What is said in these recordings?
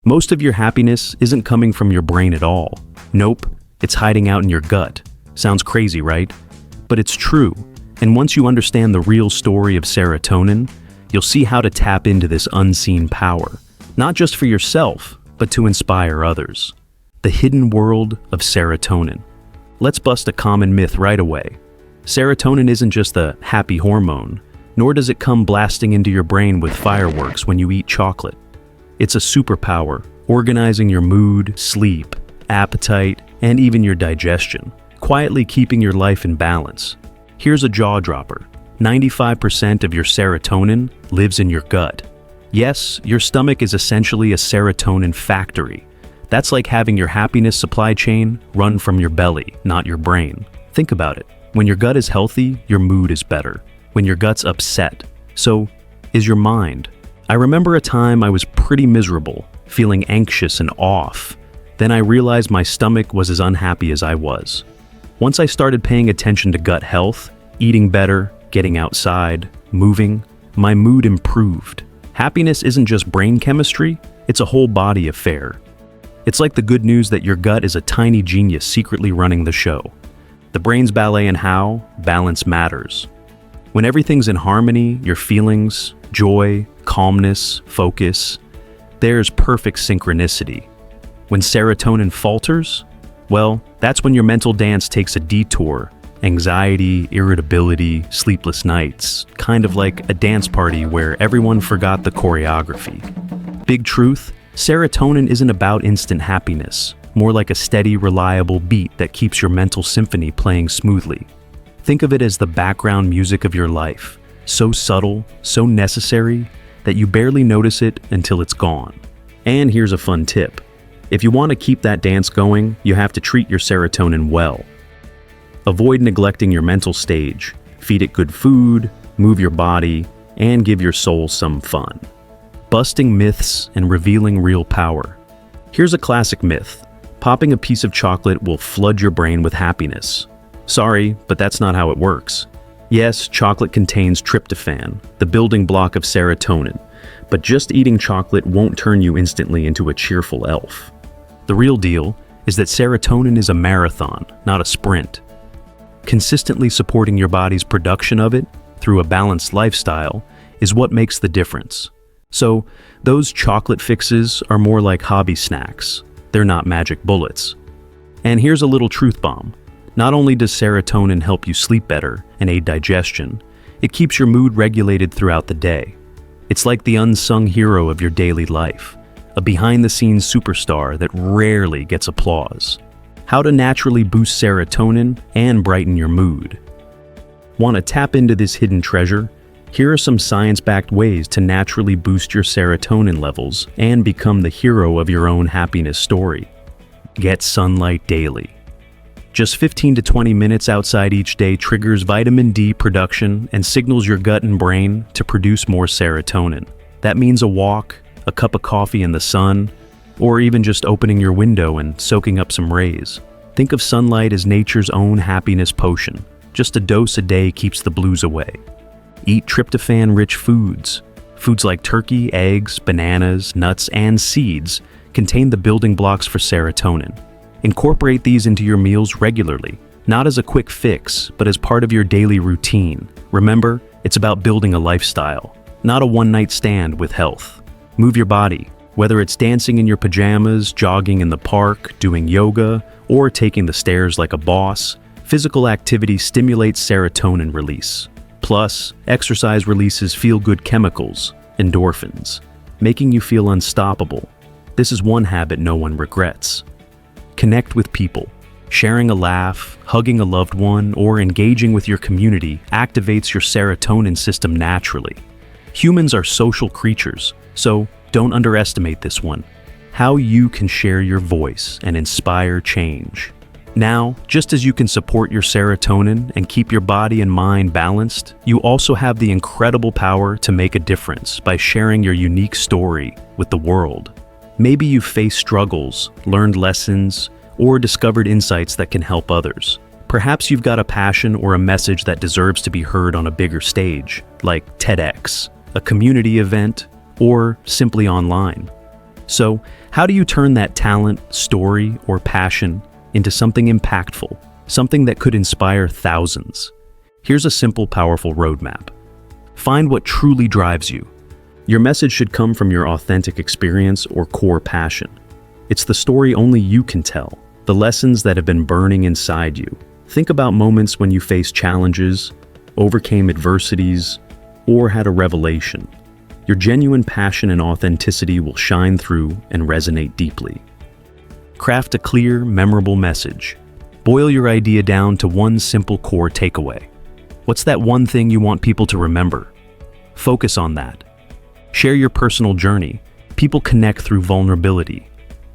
Most of your happiness isn't coming from your brain at all. Nope, it's hiding out in your gut. Sounds crazy, right? But it's true. And once you understand the real story of serotonin, you'll see how to tap into this unseen power, not just for yourself, but to inspire others. The hidden world of serotonin. Let's bust a common myth right away. Serotonin isn't just the happy hormone, nor does it come blasting into your brain with fireworks when you eat chocolate. It's a superpower, organizing your mood, sleep, appetite, and even your digestion, quietly keeping your life in balance. Here's a jaw-dropper. 95% of your serotonin lives in your gut. Yes, your stomach is essentially a serotonin factory. That's like having your happiness supply chain run from your belly, not your brain. Think about it. When your gut is healthy, your mood is better. When your gut's upset, so is your mind. I remember a time I was pretty miserable, feeling anxious and off. Then I realized my stomach was as unhappy as I was. Once I started paying attention to gut health, eating better, getting outside, moving, my mood improved. Happiness isn't just brain chemistry, it's a whole body affair. It's like the good news that your gut is a tiny genius secretly running the show. The brain's ballet and how, balance matters. When everything's in harmony, your feelings, joy, calmness, focus, there's perfect synchronicity. When serotonin falters, well, that's when your mental dance takes a detour. Anxiety, irritability, sleepless nights, kind of like a dance party where everyone forgot the choreography. Big truth, serotonin isn't about instant happiness, more like a steady, reliable beat that keeps your mental symphony playing smoothly. Think of it as the background music of your life, so subtle, so necessary, that you barely notice it until it's gone. And here's a fun tip. If you want to keep that dance going, you have to treat your serotonin well. Avoid neglecting your mental stage, feed it good food, move your body, and give your soul some fun. Busting myths and revealing real power. Here's a classic myth. Popping a piece of chocolate will flood your brain with happiness. Sorry, but that's not how it works. Yes, chocolate contains tryptophan, the building block of serotonin, but just eating chocolate won't turn you instantly into a cheerful elf. The real deal is that serotonin is a marathon, not a sprint. Consistently supporting your body's production of it through a balanced lifestyle is what makes the difference. So, those chocolate fixes are more like hobby snacks. They're not magic bullets. And here's a little truth bomb. Not only does serotonin help you sleep better and aid digestion, it keeps your mood regulated throughout the day. It's like the unsung hero of your daily life, a behind-the-scenes superstar that rarely gets applause. How to naturally boost serotonin and brighten your mood. Want to tap into this hidden treasure? Here are some science-backed ways to naturally boost your serotonin levels and become the hero of your own happiness story. Get sunlight daily. Just 15 to 20 minutes outside each day triggers vitamin D production and signals your gut and brain to produce more serotonin. That means a walk, a cup of coffee in the sun, or even just opening your window and soaking up some rays. Think of sunlight as nature's own happiness potion. Just a dose a day keeps the blues away. Eat tryptophan-rich foods. Foods like turkey, eggs, bananas, nuts, and seeds contain the building blocks for serotonin. Incorporate these into your meals regularly, not as a quick fix, but as part of your daily routine. Remember, it's about building a lifestyle, not a one-night stand with health. Move your body, whether it's dancing in your pajamas, jogging in the park, doing yoga, or taking the stairs like a boss. Physical activity stimulates serotonin release. Plus, exercise releases feel-good chemicals, endorphins, making you feel unstoppable. This is one habit no one regrets. Connect with people. Sharing a laugh, hugging a loved one, or engaging with your community activates your serotonin system naturally. Humans are social creatures, so don't underestimate this one. How you can share your voice and inspire change. Now, just as you can support your serotonin and keep your body and mind balanced, you also have the incredible power to make a difference by sharing your unique story with the world. Maybe you've faced struggles, learned lessons, or discovered insights that can help others. Perhaps you've got a passion or a message that deserves to be heard on a bigger stage, like TEDx, a community event, or simply online. So, how do you turn that talent, story, or passion into something impactful, something that could inspire thousands? Here's a simple, powerful roadmap. Find what truly drives you. Your message should come from your authentic experience or core passion. It's the story only you can tell, the lessons that have been burning inside you. Think about moments when you faced challenges, overcame adversities, or had a revelation. Your genuine passion and authenticity will shine through and resonate deeply. Craft a clear, memorable message. Boil your idea down to one simple core takeaway. What's that one thing you want people to remember? Focus on that. Share your personal journey. People connect through vulnerability.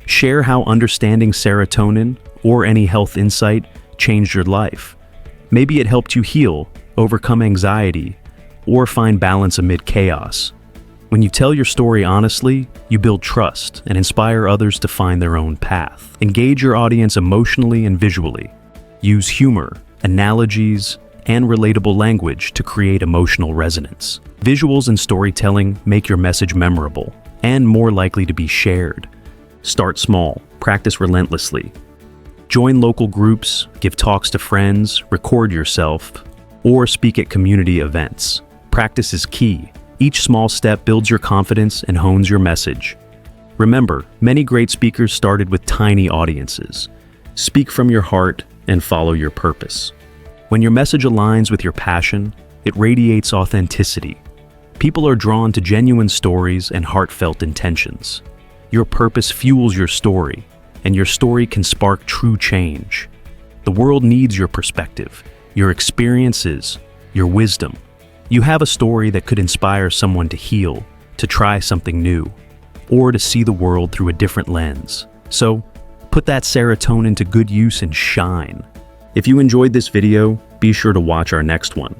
Share how understanding serotonin or any health insight changed your life. Maybe it helped you heal, overcome anxiety, or find balance amid chaos. When you tell your story honestly, you build trust and inspire others to find their own path. Engage your audience emotionally and visually. Use humor, analogies, and relatable language to create emotional resonance. Visuals and storytelling make your message memorable and more likely to be shared. Start small, practice relentlessly. Join local groups, give talks to friends, record yourself, or speak at community events. Practice is key. Each small step builds your confidence and hones your message. Remember, many great speakers started with tiny audiences. Speak from your heart and follow your purpose. When your message aligns with your passion, it radiates authenticity. People are drawn to genuine stories and heartfelt intentions. Your purpose fuels your story, and your story can spark true change. The world needs your perspective, your experiences, your wisdom. You have a story that could inspire someone to heal, to try something new, or to see the world through a different lens. So, put that serotonin to good use and shine. If you enjoyed this video, be sure to watch our next one.